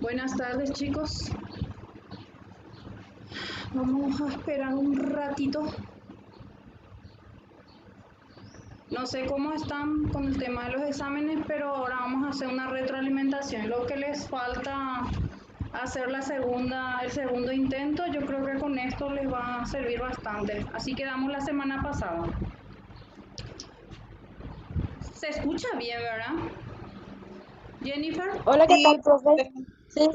Buenas tardes, chicos. Vamos a esperar un ratito. No sé cómo están con el tema de los exámenes, pero ahora vamos a hacer una retroalimentación. Lo que les falta hacer el segundo intento, yo creo que con esto les va a servir bastante. Así quedamos la semana pasada. Se escucha bien, ¿verdad? Jennifer. Hola, ¿qué tal, Sí, profe? Sí,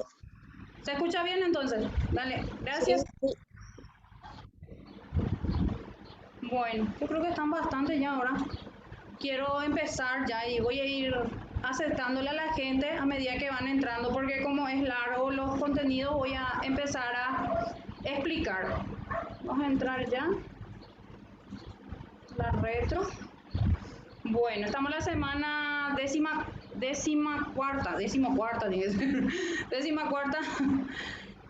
¿Se escucha bien entonces? Dale, gracias. sí. Bueno, yo creo que están bastante ya ahora. Quiero empezar ya y voy a ir aceptándole a la gente a medida que van entrando, porque como es largo los contenidos, voy a empezar a explicar. Vamos a entrar ya. La retro. Bueno, estamos en la semana décima cuarta.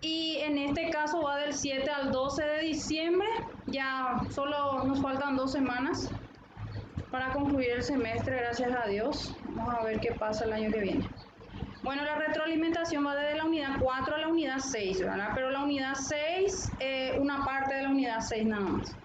Y en este caso va del 7 al 12 de diciembre. Ya solo nos faltan 2 semanas para concluir el semestre, gracias a Dios. Vamos a ver qué pasa el año que viene. Bueno, la retroalimentación va desde la unidad 4 a la unidad 6, ¿verdad? Pero la unidad 6, una parte de la unidad 6 nada más.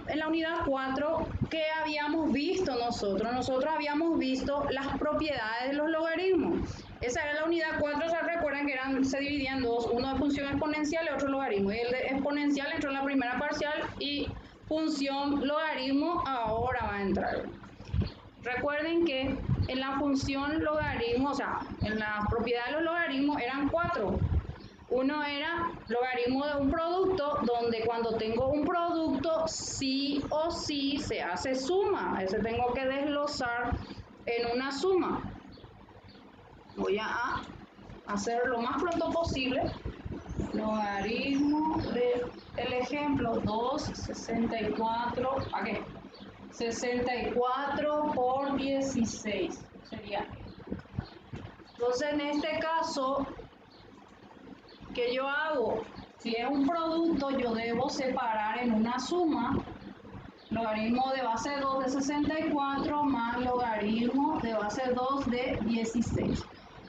En la unidad 4, ¿qué habíamos visto nosotros? Nosotros habíamos visto las propiedades de los logaritmos. Esa era la unidad 4, ¿se recuerdan que se dividían en dos? Uno de función exponencial y otro logaritmo. Y el de exponencial entró en la primera parcial y función logaritmo ahora va a entrar. Recuerden que en la función logaritmo, o sea, en las propiedades de los logaritmos eran 4. Uno era logaritmo de un producto, donde cuando tengo un producto, sí o sí se hace suma. Ese tengo que desglosar en una suma. Voy a hacer lo más pronto posible. Logaritmo del ejemplo 2,64. ¿A qué? 64 por 16 sería. Entonces, en este caso, ¿qué yo hago? Si es un producto, yo debo separar en una suma logaritmo de base 2 de 64 más logaritmo de base 2 de 16.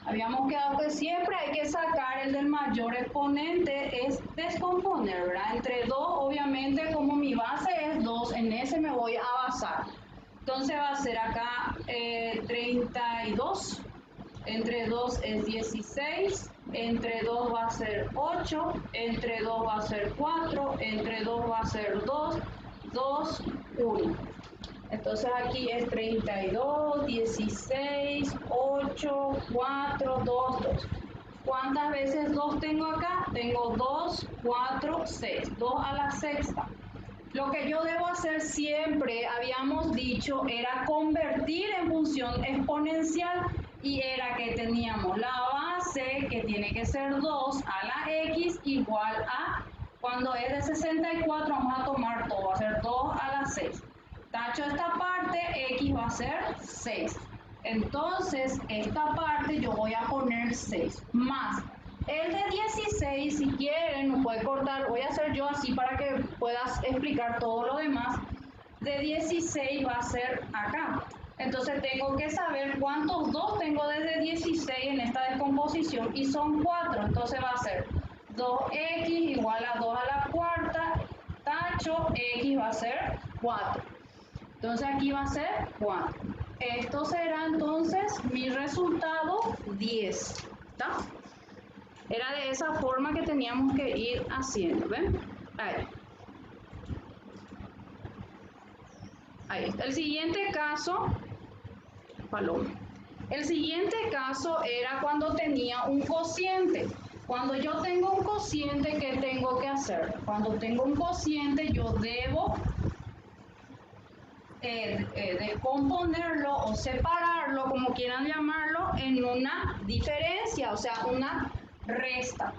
Habíamos quedado que siempre hay que sacar el del mayor exponente, es descomponer, ¿verdad? Entre 2, obviamente, como mi base es 2, en ese me voy a basar. Entonces va a ser acá 32, entre 2 es 16, entre 2 va a ser 8, entre 2 va a ser 4, entre 2 va a ser 2, 2, 1. Entonces aquí es 32, 16, 8, 4, 2, 2. ¿Cuántas veces 2 tengo acá? Tengo 2, 4, 6. 2 a la sexta. Lo que yo debo hacer siempre, habíamos dicho, era convertir en función exponencial y era que teníamos la base, que tiene que ser 2 a la x igual a, cuando es de 64 vamos a tomar todo, va a ser 2 a la 6. Tacho esta parte, x va a ser 6. Entonces, esta parte yo voy a poner 6 más. El de 16, si quieren, no puede cortar, voy a hacer yo así para que puedas explicar todo lo demás. De 16 va a ser acá. Entonces tengo que saber cuántos 2 tengo desde 16 en esta descomposición y son 4. Entonces va a ser 2x igual a 2 a la cuarta, tacho, x va a ser 4. Entonces aquí va a ser 4. Esto será entonces mi resultado 10. ¿Está? Era de esa forma que teníamos que ir haciendo, ¿ven? Ahí. Ahí está. El siguiente caso, Paloma. El siguiente caso era cuando tenía un cociente. Cuando yo tengo un cociente, ¿qué tengo que hacer? Cuando tengo un cociente, yo debo descomponerlo o separarlo, como quieran llamarlo, en una diferencia, o sea, una resta.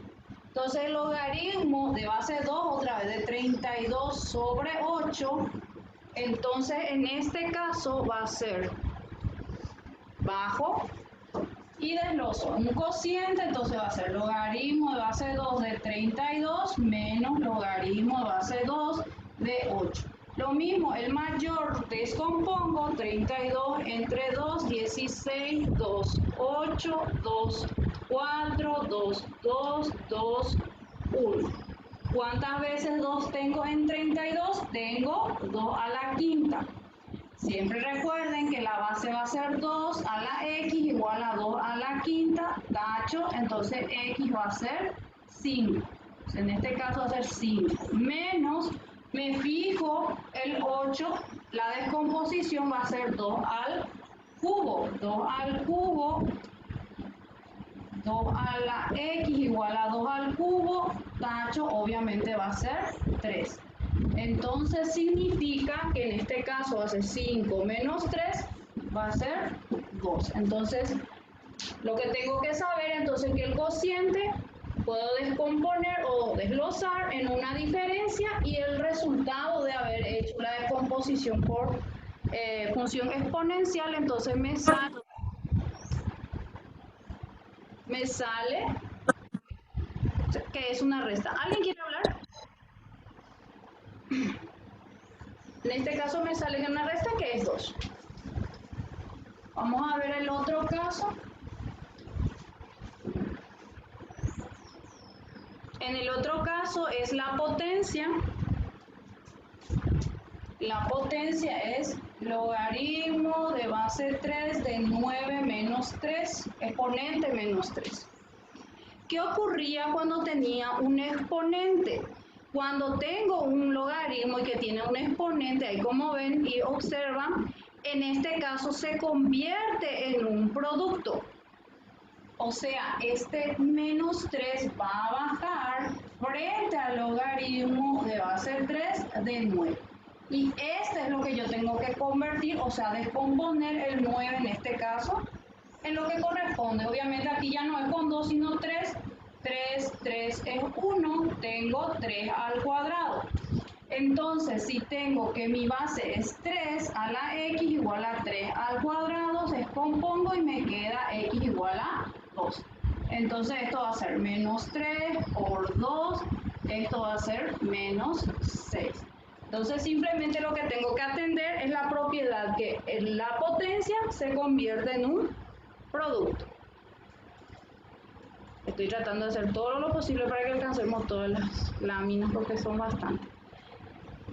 Entonces el logaritmo de base 2, otra vez de 32 sobre 8, entonces en este caso va a ser bajo y desgloso un cociente, entonces va a ser logaritmo de base 2 de 32 menos logaritmo de base 2 de 8. Lo mismo, el mayor descompongo 32 entre 2, 16, 2, 8, 2, 4, 2, 2, 2, 1. ¿Cuántas veces 2 tengo en 32? Tengo 2 a la quinta. Siempre recuerden que la base va a ser 2 a la x igual a 2 a la quinta, tacho, entonces x va a ser 5. En este caso va a ser 5 menos, me fijo el 8, la descomposición va a ser 2 al cubo, 2 al cubo, 2 a la x igual a 2 al cubo, tacho, obviamente va a ser 3. Entonces significa que en este caso va a ser 5 menos 3, va a ser 2. Entonces, lo que tengo que saber entonces es que el cociente puedo descomponer o desglosar en una diferencia y el resultado de haber hecho la descomposición por función exponencial, entonces me sale que es una resta. ¿Alguien quiere hablar? En este caso me sale que una resta que es 2. Vamos a ver el otro caso. En el otro caso es la potencia. La potencia es logaritmo de base 3 de 9 menos 3, exponente menos 3. ¿Qué ocurría cuando tenía un exponente? Cuando tengo un logaritmo y que tiene un exponente, ahí como ven y observan, en este caso se convierte en un producto. O sea, este menos 3 va a bajar frente al logaritmo de base 3 de 9. Y este es lo que yo tengo que convertir, o sea, descomponer el 9 en este caso, en lo que corresponde. Obviamente aquí ya no es con 2, sino 3. 3 es 1, tengo 3 al cuadrado. Entonces, si tengo que mi base es 3 a la x igual a 3 al cuadrado, descompongo y me queda x igual a 2. Entonces, esto va a ser menos 3 por 2, esto va a ser menos 6. Entonces, simplemente lo que tengo que atender es la propiedad que en la potencia se convierte en un producto. Estoy tratando de hacer todo lo posible para que alcancemos todas las láminas porque son bastantes.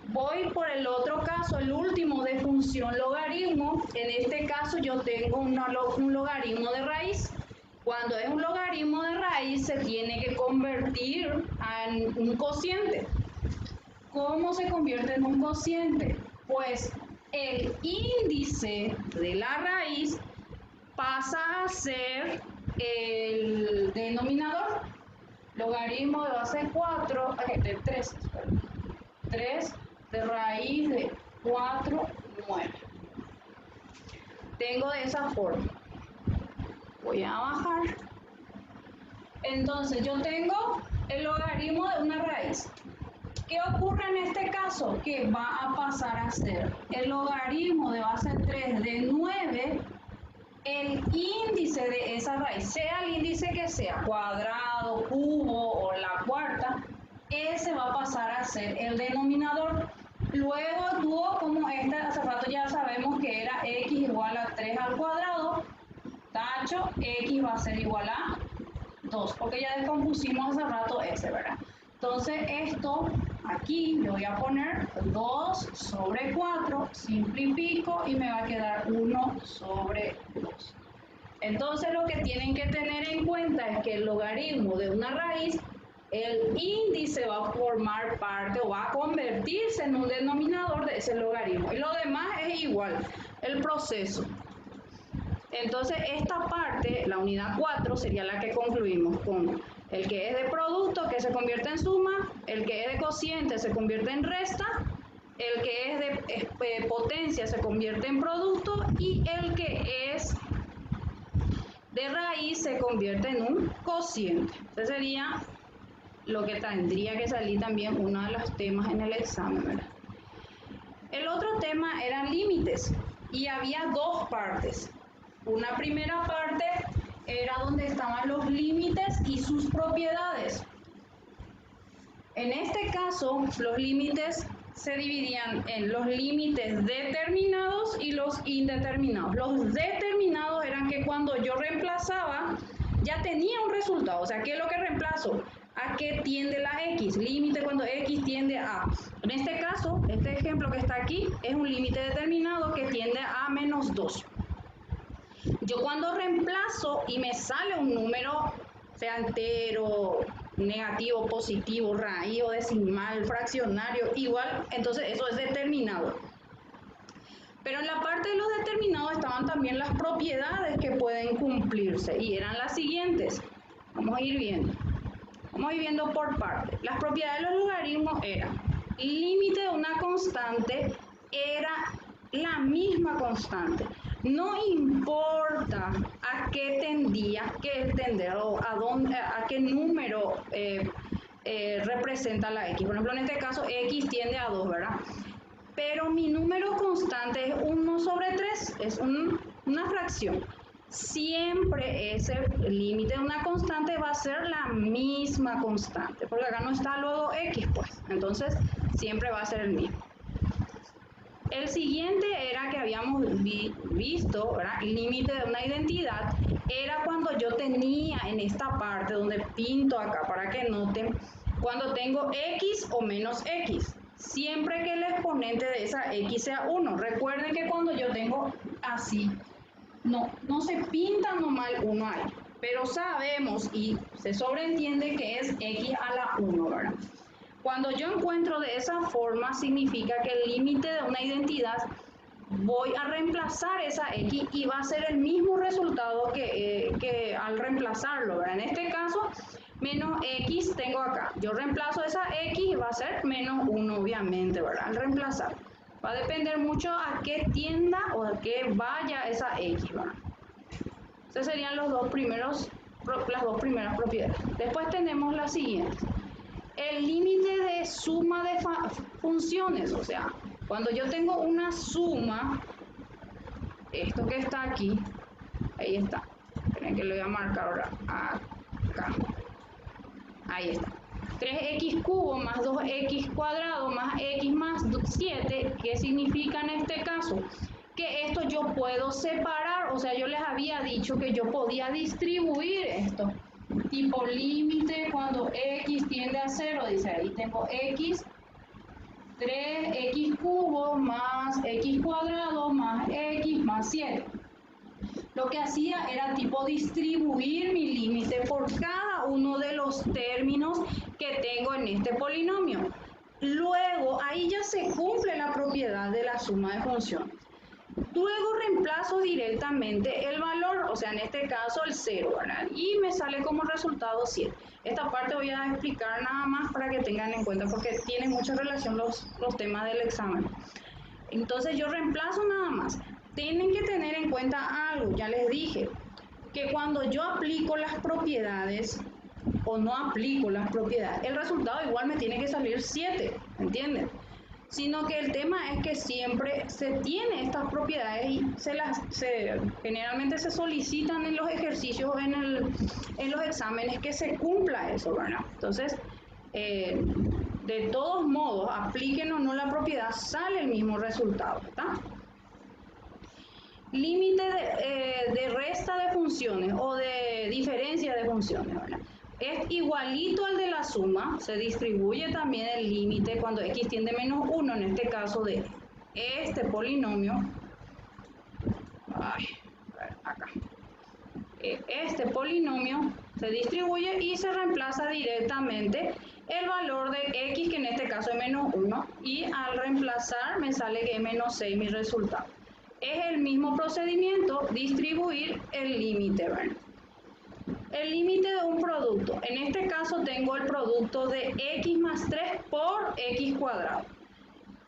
Voy por el otro caso, el último de función logaritmo. En este caso yo tengo un logaritmo de raíz. Cuando es un logaritmo de raíz se tiene que convertir en un cociente. ¿Cómo se convierte en un cociente? Pues el índice de la raíz pasa a ser el denominador. Logaritmo de base 4, de 3, 3 de raíz de 4, 9. Tengo de esa forma. Voy a bajar. Entonces yo tengo el logaritmo de una raíz. ¿Qué ocurre en este caso? Que va a pasar a ser el logaritmo de base 3 de 9, el índice de esa raíz, sea el índice que sea, cuadrado, cubo o la cuarta, ese va a pasar a ser el denominador. Luego actúo como hace rato ya sabemos que era x igual a 3 al cuadrado, tacho, x va a ser igual a 2, porque ya descompusimos hace rato ese, ¿verdad? Entonces esto, aquí le voy a poner 2 sobre 4, simplifico y me va a quedar 1 sobre 2. Entonces lo que tienen que tener en cuenta es que el logaritmo de una raíz, el índice va a formar parte o va a convertirse en un denominador de ese logaritmo. Y lo demás es igual, el proceso. Entonces esta parte, la unidad 4, sería la que concluimos con el que es de producto, que se convierte en suma, el que es de cociente se convierte en resta, el que es de potencia se convierte en producto y el que es de raíz se convierte en un cociente. Ese sería lo que tendría que salir también uno de los temas en el examen, ¿verdad? El otro tema eran límites y había dos partes. Una primera parte era donde estaban los límites y sus propiedades. En este caso, los límites se dividían en los límites determinados y los indeterminados. Los determinados eran que cuando yo reemplazaba ya tenía un resultado, o sea, ¿qué es lo que reemplazo? ¿A qué tiende la X? Límite cuando X tiende a. En este caso, este ejemplo que está aquí es un límite determinado que tiende a menos 2. Yo cuando reemplazo y me sale un número, sea entero, negativo, positivo, raíz o decimal, fraccionario, igual, entonces eso es determinado. Pero en la parte de los determinados estaban también las propiedades que pueden cumplirse y eran las siguientes. Vamos a ir viendo. Vamos a ir viendo por parte. Las propiedades de los logaritmos eran: límite de una constante era la misma constante. No importa a qué tendía que tender o a qué número representa la X. Por ejemplo, en este caso X tiende a 2, ¿verdad? Pero mi número constante es 1 sobre 3, es una fracción. Siempre ese límite de una constante va a ser la misma constante, porque acá no está luego X, pues, entonces siempre va a ser el mismo. El siguiente era que habíamos visto, ¿verdad? El límite de una identidad era cuando yo tenía en esta parte donde pinto acá para que noten, cuando tengo X o menos X. Siempre que el exponente de esa X sea 1. Recuerden que cuando yo tengo así, no se pinta nomás el 1 ahí, pero sabemos y se sobreentiende que es X a la 1, ¿verdad? Cuando yo encuentro de esa forma, significa que el límite de una identidad voy a reemplazar esa X y va a ser el mismo resultado que al reemplazarlo, ¿verdad? En este caso, menos X tengo acá. Yo reemplazo esa X y va a ser menos 1, obviamente, ¿verdad? Al reemplazar. Va a depender mucho a qué tienda o a qué vaya esa X, ¿verdad? Esas serían las dos primeras propiedades. Después tenemos las siguientes. El límite de suma de funciones, o sea, cuando yo tengo una suma, esto que está aquí, ahí está, esperen que lo voy a marcar ahora, acá, ahí está, 3x cubo más 2x cuadrado más x más 7, ¿qué significa en este caso? Que esto yo puedo separar, o sea, yo les había dicho que yo podía distribuir esto, tipo límite cuando x tiende a 0, dice ahí tengo x, 3x cubo más x cuadrado más x más 7. Lo que hacía era tipo distribuir mi límite por cada uno de los términos que tengo en este polinomio. Luego, ahí ya se cumple la propiedad de la suma de funciones. Luego reemplazo directamente el valor, o sea, en este caso el 0, ¿verdad? Y me sale como resultado 7. Esta parte voy a explicar nada más para que tengan en cuenta, porque tiene mucha relación los temas del examen. Entonces yo reemplazo nada más. Tienen que tener en cuenta algo, ya les dije, que cuando yo aplico las propiedades o no aplico las propiedades, el resultado igual me tiene que salir 7, ¿entienden? Sino que el tema es que siempre se tiene estas propiedades y generalmente se solicitan en los ejercicios, en los exámenes, que se cumpla eso, ¿verdad? Entonces, de todos modos, apliquen o no la propiedad, sale el mismo resultado, ¿está? Límite de resta de funciones o de diferencia de funciones, ¿verdad? Es igualito al de la suma, se distribuye también el límite cuando x tiende a menos 1, en este caso de este polinomio, acá, este polinomio se distribuye y se reemplaza directamente el valor de x, que en este caso es menos 1, y al reemplazar me sale que es menos 6 mi resultado. Es el mismo procedimiento, distribuir el límite, ¿verdad? El límite de un producto. En este caso tengo el producto de x más 3 por x cuadrado.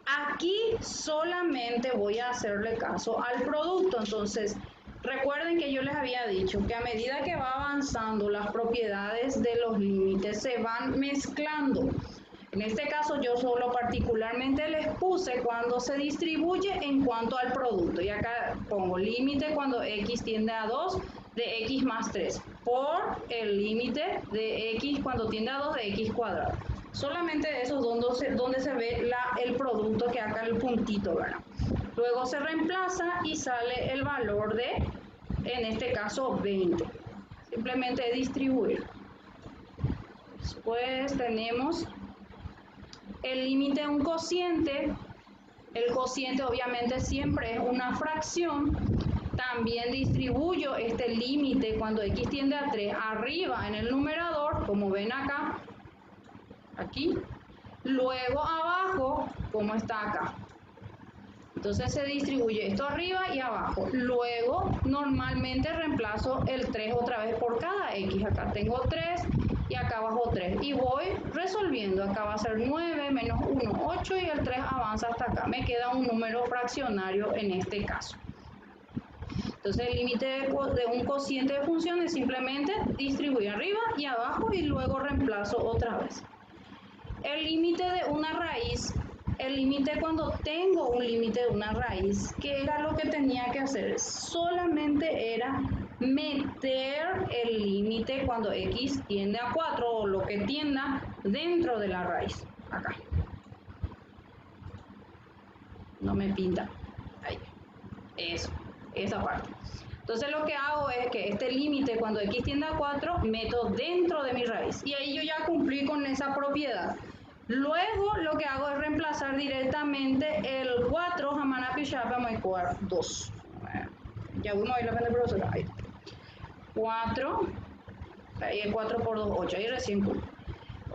Aquí solamente voy a hacerle caso al producto. Entonces, recuerden que yo les había dicho que a medida que va avanzando las propiedades de los límites se van mezclando. En este caso yo solo particularmente les puse cuando se distribuye en cuanto al producto. Y acá pongo límite cuando x tiende a 2 de x más 3 por el límite de x cuando tiende a 2 de x cuadrado. Solamente eso es donde se ve el producto que acá el puntito, ¿verdad? Luego se reemplaza y sale el valor de, en este caso, 20. Simplemente distribuir. Después tenemos el límite de un cociente. El cociente obviamente siempre es una fracción. También distribuyo este límite cuando x tiende a 3 arriba en el numerador, como ven acá, aquí. Luego abajo, como está acá. Entonces se distribuye esto arriba y abajo. Luego normalmente reemplazo el 3 otra vez por cada x. Acá tengo 3 y acá abajo 3. Y voy resolviendo. Acá va a ser 9 menos 1, 8 y el 3 avanza hasta acá. Me queda un número fraccionario en este caso. Entonces el límite de un cociente de función es simplemente distribuir arriba y abajo y luego reemplazo otra vez. El límite de una raíz, el límite cuando tengo un límite de una raíz, ¿qué era lo que tenía que hacer? Solamente era meter el límite cuando x tiende a 4 o lo que tienda dentro de la raíz. Acá. No me pinta. Ahí. Eso, esa parte. Entonces lo que hago es que este límite cuando x tiende a 4 meto dentro de mi raíz y ahí yo ya cumplí con esa propiedad. Luego lo que hago es reemplazar directamente el 4 jamana pichapa me cuar 2. Ya uno ahí la vende profesora. Ahí. 4, ahí es 4 por 2, 8, ahí recién cumple.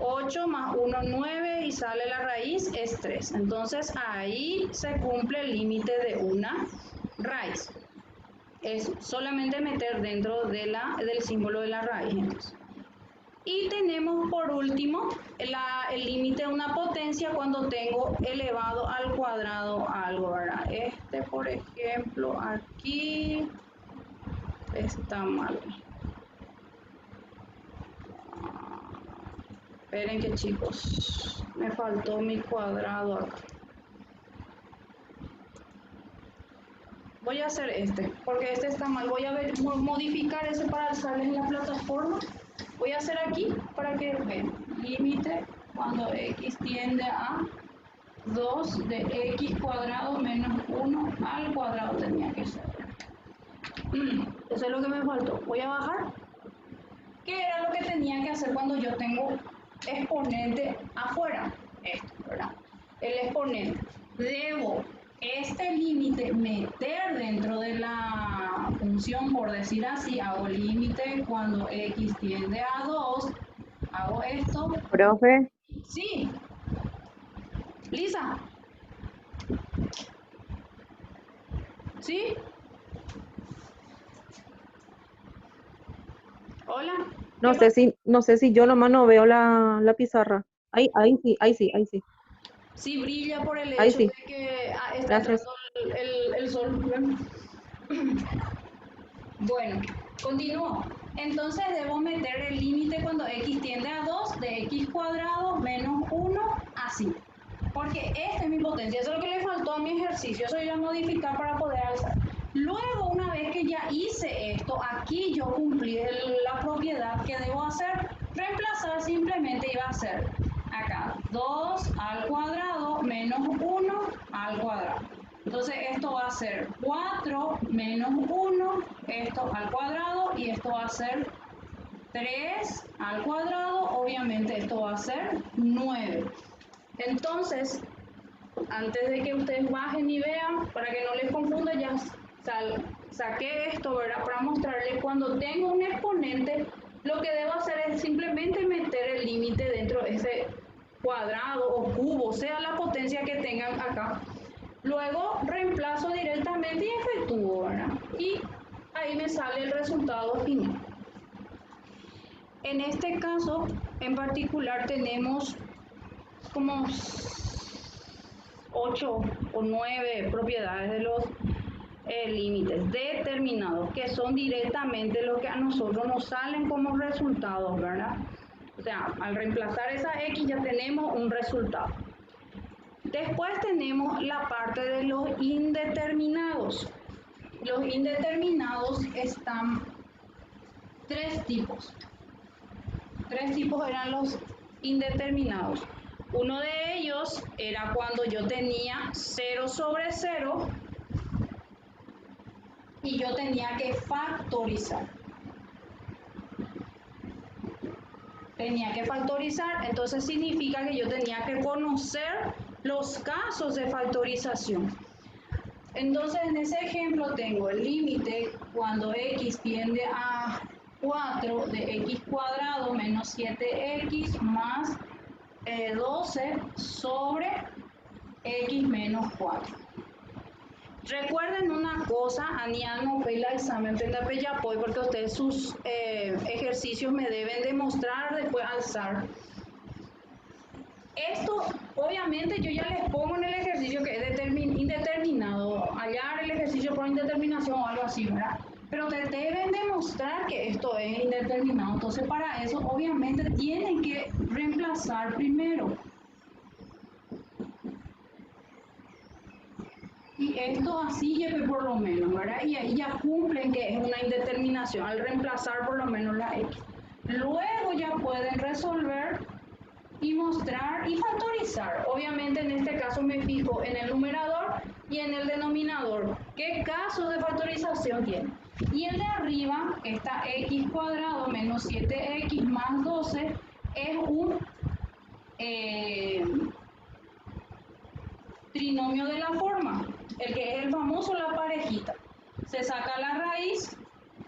8 más 1, 9 y sale la raíz es 3. Entonces ahí se cumple el límite de una raíz. Es solamente meter dentro de del símbolo de la raíz. Entonces. Y tenemos por último el límite de una potencia cuando tengo elevado al cuadrado algo, ¿verdad? Este, por ejemplo, aquí está mal. Esperen que chicos, me faltó mi cuadrado acá. Voy a hacer este, porque este está mal. Voy a modificar ese para alzarles en la plataforma. Voy a hacer aquí para que vean. Límite cuando x tiende a 2 de x cuadrado menos 1 al cuadrado tenía que ser. Eso es lo que me faltó. Voy a bajar. ¿Qué era lo que tenía que hacer cuando yo tengo exponente afuera? Esto, ¿verdad? El exponente. Debo este límite meter dentro de la función, por decir así, hago límite cuando x tiende a 2, hago esto. Profe, Sí, Lisa. ¿Sí? Hola. ¿Qué pasa? no sé si yo nomás no veo la pizarra. Ahí sí, ahí sí, ahí sí, Sí, brilla por el ahí hecho de sí. que está Gracias. entrando el sol. Bueno, continúo. Entonces debo meter el límite cuando x tiende a 2 de x cuadrado menos 1 así. Porque esta es mi potencia. Eso es lo que le faltó a mi ejercicio. Eso yo modificar para poder alzar. Luego, una vez que ya hice esto, aquí yo cumplí la propiedad que debo hacer. Reemplazar simplemente iba a ser acá 2 al cuadrado menos 1 al cuadrado. Entonces esto va a ser 4 menos 1, esto al cuadrado, y esto va a ser 3 al cuadrado, obviamente esto va a ser 9. Entonces, antes de que ustedes bajen y vean, para que no les confunda, ya saqué esto, ¿verdad? Para mostrarles cuando tengo un exponente, lo que debo hacer es simplemente meter el límite dentro de ese cuadrado o cubo, sea la potencia que tengan acá. Luego reemplazo directamente y efectúo, ¿verdad? Y ahí me sale el resultado final. En este caso, en particular, tenemos como 8 o 9 propiedades de los límites determinados, que son directamente lo que a nosotros nos salen como resultados, ¿verdad? O sea, al reemplazar esa x ya tenemos un resultado. Después tenemos la parte de los indeterminados. Los indeterminados están tres tipos. Tres tipos eran los indeterminados. Uno de ellos era cuando yo tenía 0/0 y yo tenía que factorizar. Entonces significa que yo tenía que conocer los casos de factorización. Entonces en ese ejemplo tengo el límite cuando x tiende a 4 de x cuadrado menos 7x más 12 sobre x menos 4. Recuerden una cosa, anian no pela examen penda porque ustedes sus ejercicios me deben demostrar después alzar. Esto, obviamente, yo ya les pongo en el ejercicio que es indeterminado, hallar el ejercicio por indeterminación o algo así, ¿verdad? Pero te deben demostrar que esto es indeterminado. Entonces, para eso, obviamente, tienen que reemplazar primero. Y esto así lleve por lo menos, ¿verdad? Y ahí ya cumplen que es una indeterminación al reemplazar por lo menos la x. Luego ya pueden resolver y mostrar y factorizar. Obviamente en este caso me fijo en el numerador y en el denominador. ¿Qué casos de factorización tiene? Y el de arriba, esta x cuadrado menos 7x más 12, es un trinomio de la forma, el que es el famoso la parejita. Se saca la raíz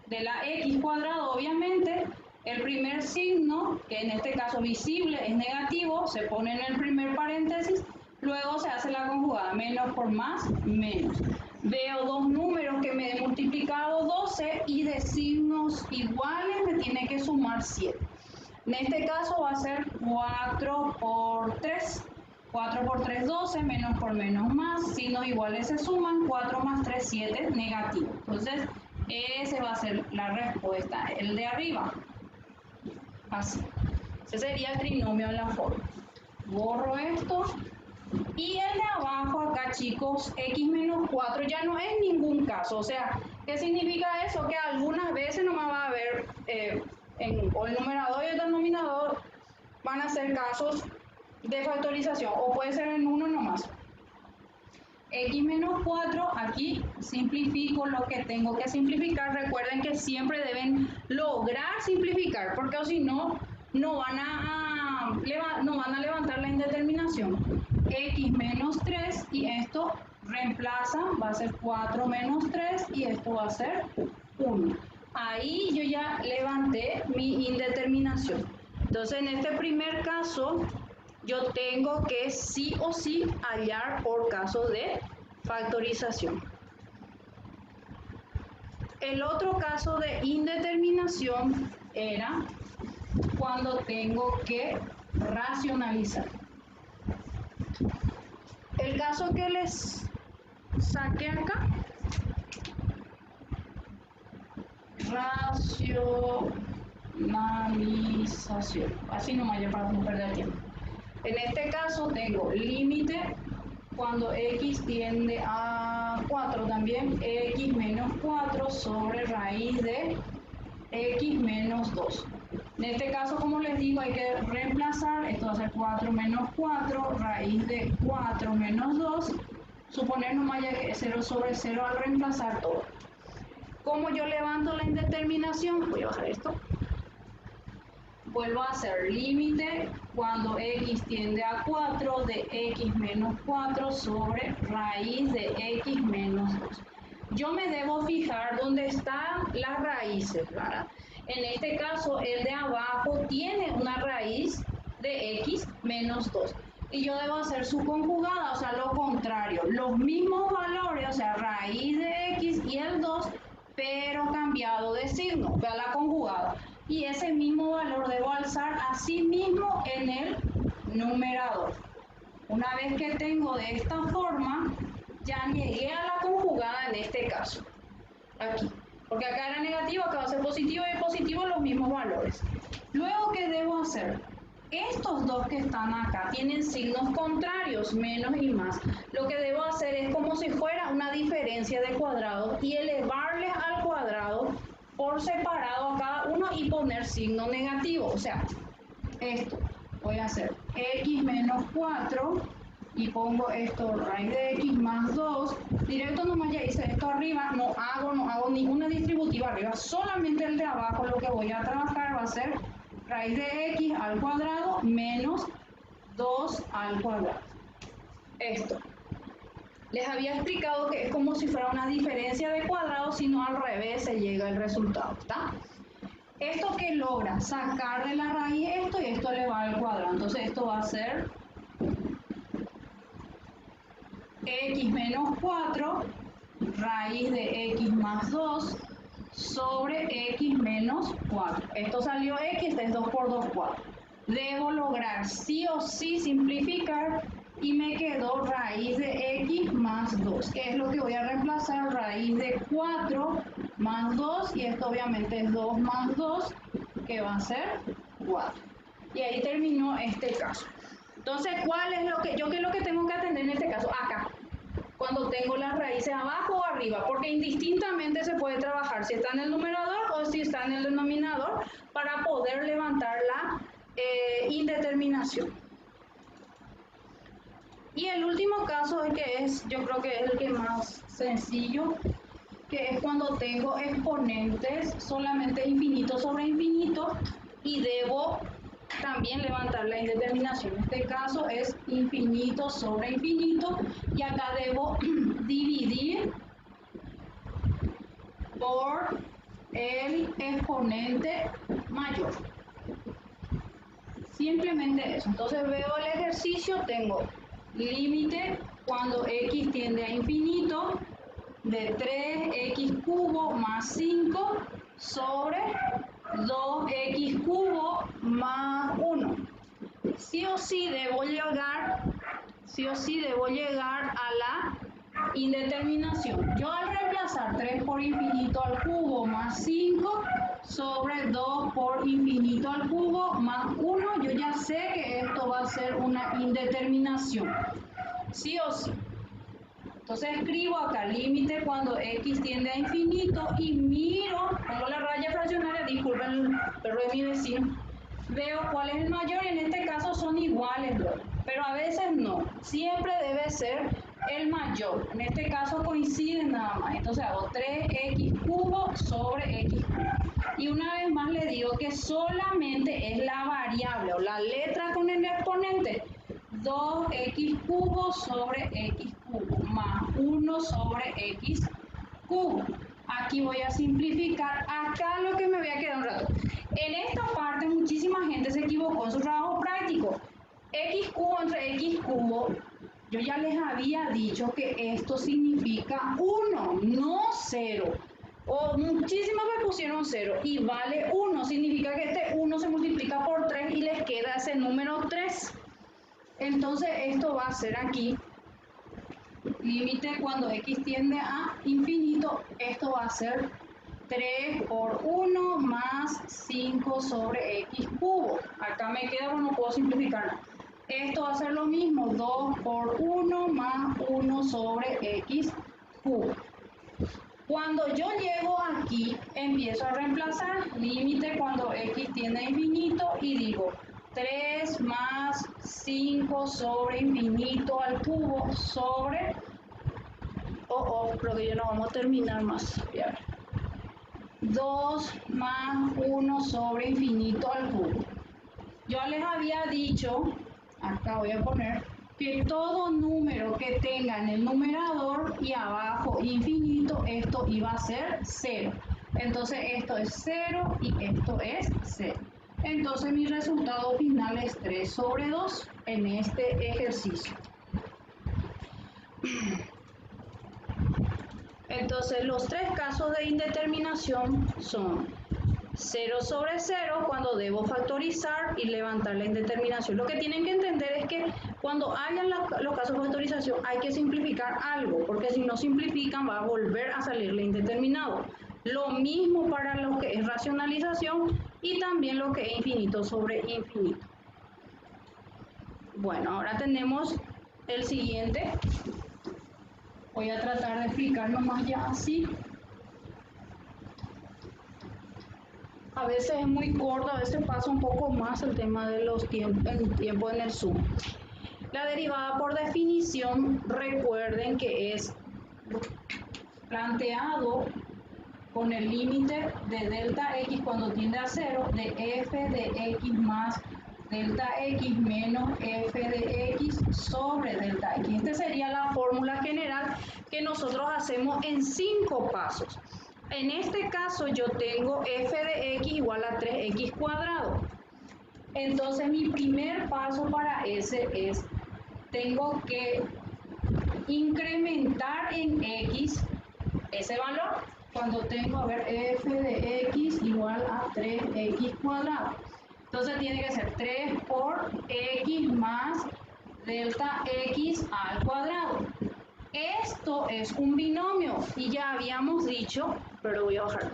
de la x cuadrado, obviamente. El primer signo, que en este caso visible es negativo, se pone en el primer paréntesis, luego se hace la conjugada, menos por más, menos. Veo dos números que me he multiplicado 12 y de signos iguales me tiene que sumar 7. En este caso va a ser 4 por 3. 4 por 3, 12, menos por menos más, signos iguales se suman, 4 más 3, 7, negativo. Entonces, ese va a ser la respuesta, el de arriba. Así. Ese sería el trinomio de la forma. Borro esto. Y el de abajo acá, chicos, x menos 4 ya no es ningún caso. O sea, ¿qué significa eso? Que algunas veces no me va a haber, o el numerador y el denominador van a ser casos de factorización, o puede ser en uno nomás. X menos 4, aquí simplifico lo que tengo que simplificar. Recuerden que siempre deben lograr simplificar, porque o si no, no van a levantar la indeterminación. X menos 3 y esto reemplaza, va a ser 4 menos 3 y esto va a ser 1. Ahí yo ya levanté mi indeterminación. Entonces en este primer caso yo tengo que sí o sí hallar por caso de factorización. El otro caso de indeterminación era cuando tengo que racionalizar. El caso que les saqué acá, racionalización, así nomás ya para no perder tiempo. En este caso tengo límite cuando x tiende a 4 también, x menos 4 sobre raíz de x menos 2. En este caso, como les digo, hay que reemplazar, esto va a ser 4 menos 4, raíz de 4 menos 2, suponer nomás ya que es 0/0 al reemplazar todo. ¿Cómo yo levanto la indeterminación? Voy a bajar esto. Vuelvo a hacer límite cuando x tiende a 4 de x menos 4 sobre raíz de x menos 2. Yo me debo fijar dónde están las raíces, ¿verdad? En este caso, el de abajo tiene una raíz de x menos 2. Y yo debo hacer su conjugada, o sea, lo contrario. Los mismos valores, o sea, raíz de x y el 2, pero cambiado de signo. Vea la conjugada. Y ese mismo valor debo alzar así mismo en el numerador. Una vez que tengo de esta forma, ya llegué a la conjugada en este caso. Aquí. Porque acá era negativo, acá va a ser positivo y positivo los mismos valores. Luego, ¿qué debo hacer? Estos dos que están acá tienen signos contrarios, menos y más. Lo que debo hacer es como si fuera una diferencia de cuadrados y elevarles al cuadrado por separado a cada uno y poner signo negativo. O sea, esto. voy a hacer x menos 4 y pongo esto raíz de x más 2. Directo nomás ya hice esto arriba, no hago ninguna distributiva arriba, solamente el de abajo. Lo que voy a trabajar va a ser raíz de x al cuadrado menos 2 al cuadrado. Esto. Les había explicado que es como si fuera una diferencia de cuadrados, sino al revés se llega el resultado, ¿está? Esto que logra sacar de la raíz esto y esto le va al cuadrado. Entonces esto va a ser x menos 4 raíz de x más 2 sobre x menos 4. Esto salió x, este es 2 por 2, 4. Debo lograr sí o sí simplificar y me quedó raíz de x más 2, que es lo que voy a reemplazar, raíz de 4 más 2, y esto obviamente es 2 más 2, que va a ser 4. Y ahí terminó este caso. Entonces, ¿cuál es lo que qué es lo que tengo que atender en este caso? Acá, cuando tengo las raíces abajo o arriba, porque indistintamente se puede trabajar si está en el numerador o si está en el denominador para poder levantar la indeterminación. Y el último caso, el que es, yo creo que es el que más sencillo, que es cuando tengo exponentes solamente infinito sobre infinito y debo también levantar la indeterminación. En este caso es infinito sobre infinito y acá debo dividir por el exponente mayor. Simplemente eso. Entonces veo el ejercicio, tengo límite cuando x tiende a infinito de 3x cubo más 5 sobre 2x cubo más 1. Sí o sí debo llegar a la indeterminación. Yo al reemplazar 3 por infinito al cubo más 5 sobre 2 por infinito al cubo más 1, yo ya sé que esto va a ser una indeterminación. Sí o sí. Entonces escribo acá límite cuando x tiende a infinito y miro, pongo la raya fraccionaria, disculpen el perro de mi vecino, veo cuál es el mayor y en este caso son iguales, pero a veces no, siempre debe ser el mayor. En este caso coinciden nada más, entonces hago 3x cubo sobre x cubo. Y una vez más le digo que solamente es la variable o la letra con el exponente 2x cubo sobre x cubo más 1 sobre x cubo. Aquí voy a simplificar. Acá lo que me voy a quedar un rato. En esta parte muchísima gente se equivocó en su trabajo práctico. X cubo entre x cubo, yo ya les había dicho que esto significa 1, no 0. O muchísimas me pusieron 0 y vale 1. Significa que este 1 se multiplica por 3 y les queda ese número 3. Entonces esto va a ser aquí, límite cuando x tiende a infinito, esto va a ser 3 por 1 más 5 sobre x cubo. Acá me queda, bueno, no puedo simplificar. Esto va a ser lo mismo, 2 por 1 más 1 sobre x cubo. Cuando yo llego aquí, empiezo a reemplazar límite cuando x tiende a infinito y digo 3 más 5 sobre infinito al cubo sobre... creo que ya no vamos a terminar más. 2 más 1 sobre infinito al cubo. Yo les había dicho, acá voy a poner, que todo número que tenga en el numerador y abajo infinito, esto iba a ser 0. Entonces esto es 0 y esto es 0. Entonces mi resultado final es 3 sobre 2 en este ejercicio. Entonces los tres casos de indeterminación son 0 sobre 0 cuando debo factorizar y levantar la indeterminación. Lo que tienen que entender es que cuando hayan los casos de factorización hay que simplificar algo, porque si no simplifican va a volver a salir la indeterminado. Lo mismo para lo que es racionalización y también lo que es infinito sobre infinito. Bueno, ahora tenemos el siguiente. Voy a tratar de explicar nomás ya así. a veces es muy corta, a veces pasa un poco más el tema de los tiempos, el tiempo en el Zoom. La derivada por definición, recuerden que es planteado con el límite de delta x cuando tiende a cero de f de x más delta x menos f de x sobre delta x. Esta sería la fórmula general que nosotros hacemos en 5 pasos. En este caso yo tengo f de x igual a 3x cuadrado. Entonces mi primer paso para ese es, tengo que incrementar en x ese valor. Cuando tengo, a ver, f de x igual a 3x cuadrado. Entonces tiene que ser 3 por x más delta x al cuadrado. Esto es un binomio y ya habíamos dicho, pero voy a bajar,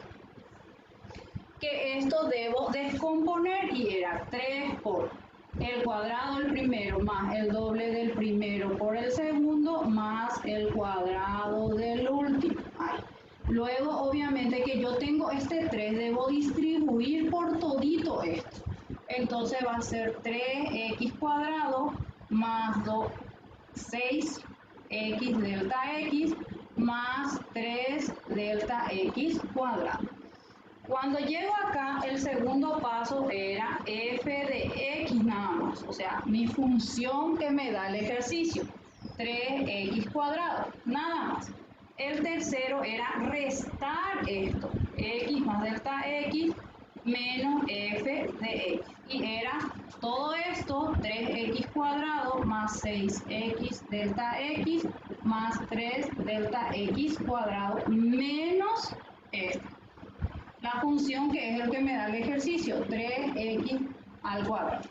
que esto debo descomponer y era 3 por el cuadrado del primero más el doble del primero por el segundo más el cuadrado del último. Ahí. Luego, obviamente, que yo tengo este 3, debo distribuir por todito esto. Entonces va a ser 3x cuadrado más 6x delta x más 3 delta x cuadrado. Cuando llego acá, el segundo paso era f de x nada más, o sea, mi función que me da el ejercicio, 3x cuadrado, nada más. El tercero era restar esto, x más delta x menos f de x. Y era todo esto, 3x cuadrado más 6x delta x más 3 delta x cuadrado menos esto. La función que es el que me da el ejercicio, 3x al cuadrado.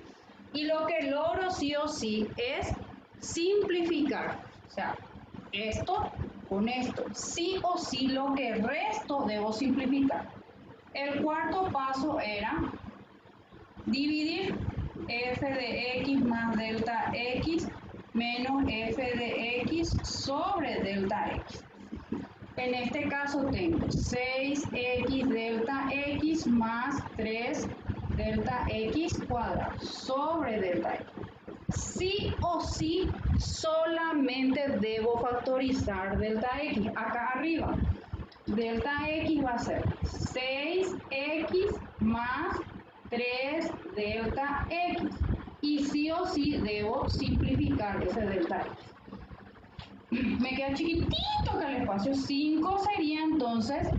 Y lo que logro sí o sí es simplificar. O sea, esto con esto. Sí o sí lo que resto debo simplificar. El cuarto paso era dividir f de x más delta x menos f de x sobre delta x. En este caso tengo 6x delta x más 3 delta x cuadrado sobre delta x. Sí o sí solamente debo factorizar delta x. Acá arriba, delta x va a ser 6x más 3 delta x. Y sí o sí debo simplificar ese delta x. Me queda chiquitito acá el espacio. 5 sería entonces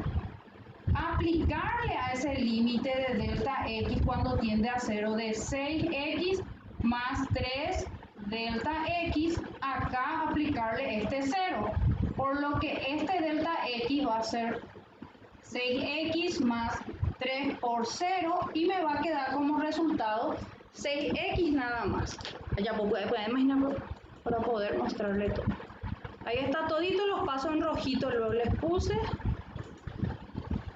aplicarle a ese límite de delta x cuando tiende a 0 de 6x más 3 delta x, acá aplicarle este 0, por lo que este delta x va a ser 6x más 3 por 0 y me va a quedar como resultado 6x nada más. Ya pueden imaginar para poder mostrarle todo. Ahí está todito, los pasos en rojito, luego les puse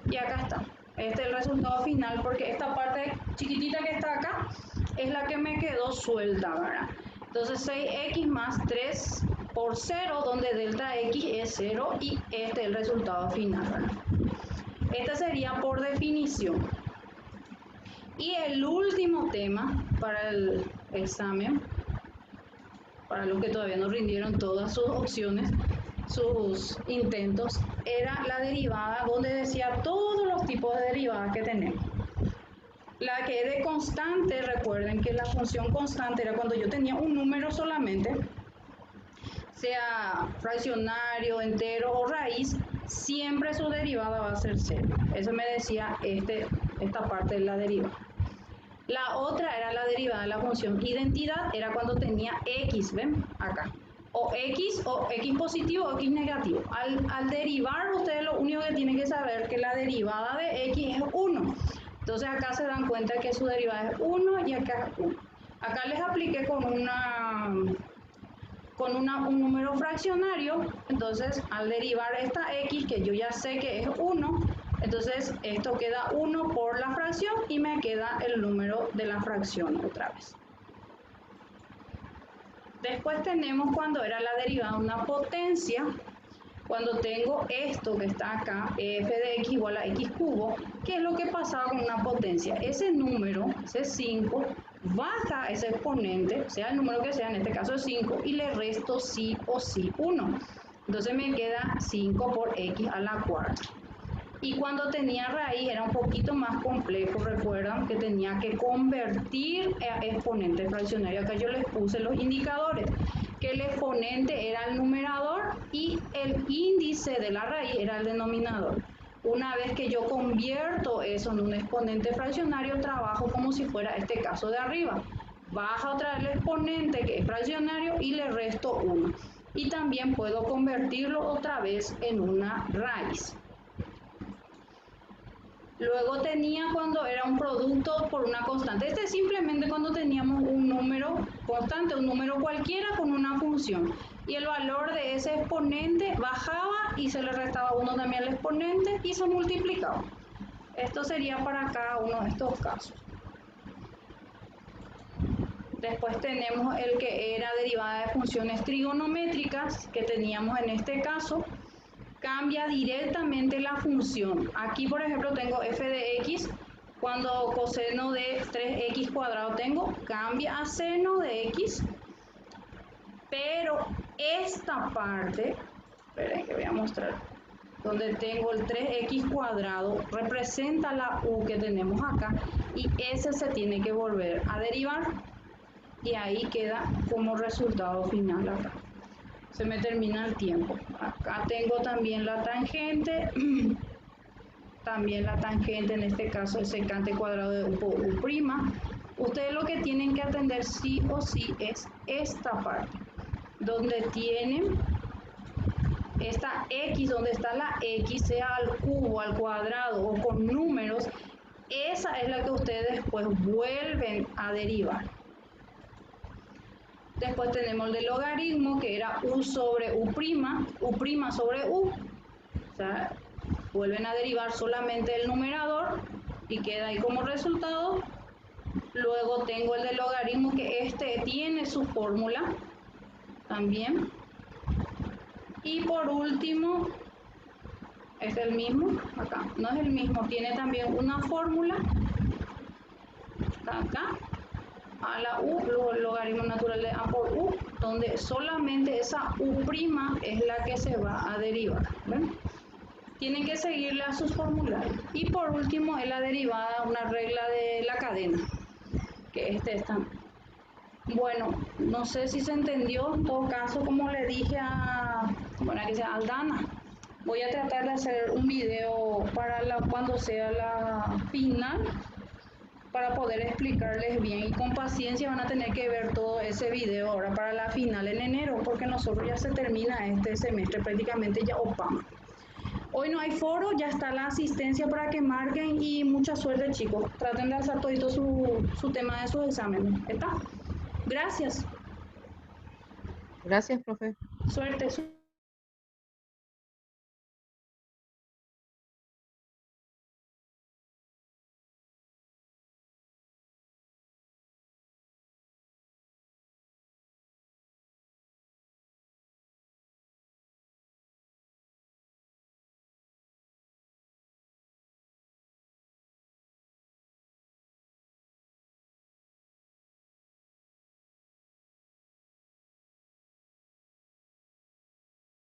y acá está. Este es el resultado final porque esta parte chiquitita que está acá es la que me quedó suelta, ¿verdad? Entonces 6x más 3 por 0, donde delta x es 0 y este es el resultado final, ¿verdad? Este sería por definición. Y el último tema para el examen, para los que todavía no rindieron todas sus opciones, sus intentos, era la derivada donde decía todos los tipos de derivadas que tenemos. La que es de constante, recuerden que la función constante era cuando yo tenía un número solamente, sea fraccionario, entero o raíz, siempre su derivada va a ser 0. Eso me decía esta parte de la derivada. La otra era la derivada de la función identidad, era cuando tenía x, ¿ven? Acá. O x positivo o x negativo. Al derivar, ustedes lo único que tienen que saber es que la derivada de x es 1. Entonces acá se dan cuenta que su derivada es 1 y acá es 1. Acá les apliqué con un número fraccionario, entonces al derivar esta x, que yo ya sé que es 1, entonces esto queda 1 por la fracción y me queda el número de la fracción otra vez. Después tenemos cuando era la derivada de una potencia. Cuando tengo esto que está acá, f de x igual a x cubo, ¿qué es lo que pasaba con una potencia? Ese número, ese 5, baja ese exponente, sea el número que sea, en este caso es 5, y le resto sí o sí 1. Entonces me queda 5 por x a la cuarta. Y cuando tenía raíz era un poquito más complejo, recuerdan que tenía que convertir a exponente fraccionario. Acá yo les puse los indicadores, que el exponente era el numerador y el índice de la raíz era el denominador. Una vez que yo convierto eso en un exponente fraccionario, trabajo como si fuera este caso de arriba. Baja otra vez el exponente que es fraccionario y le resto 1. Y también puedo convertirlo otra vez en una raíz. Luego tenía cuando era un producto por una constante. Este es simplemente cuando teníamos un número constante, un número cualquiera con una función. Y el valor de ese exponente bajaba y se le restaba 1 también al exponente y se multiplicaba. Esto sería para cada uno de estos casos. Después tenemos el que era derivada de funciones trigonométricas, que teníamos en este caso. Cambia directamente la función. Aquí, por ejemplo, tengo f de x. Cuando coseno de 3x cuadrado tengo, cambia a seno de x. Pero esta parte, esperen que voy a mostrar, donde tengo el 3x cuadrado, representa la u que tenemos acá. Y ese se tiene que volver a derivar. Y ahí queda como resultado final acá. Se me termina el tiempo. Acá tengo también la tangente, también la tangente, en este caso el secante cuadrado de u por u'. Ustedes lo que tienen que atender sí o sí es esta parte, donde tienen esta x, donde está la x, sea al cubo, al cuadrado o con números, esa es la que ustedes después vuelven a derivar. Después tenemos el de logaritmo, que era u sobre u' sobre u. O sea, vuelven a derivar solamente el numerador y queda ahí como resultado. Luego tengo el de logaritmo, que este tiene su fórmula también. Y por último, es el mismo, acá, no es el mismo, tiene también una fórmula, acá, a la u, luego el logaritmo natural de a por u, donde solamente esa u' es la que se va a derivar. ¿Ven? Tienen que seguirle a sus formularios. Y por último es la derivada, una regla de la cadena, que es también. Bueno, no sé si se entendió. En todo caso, como le dije a Aldana, voy a tratar de hacer un video para cuando sea la final, para poder explicarles bien, y con paciencia van a tener que ver todo ese video ahora para la final en enero, porque nosotros ya se termina este semestre, prácticamente ya opamos. Hoy no hay foro, ya está la asistencia para que marquen y mucha suerte, chicos. Traten de hacer todo su tema de sus exámenes. ¿Está? Gracias. Gracias, profe. Suerte.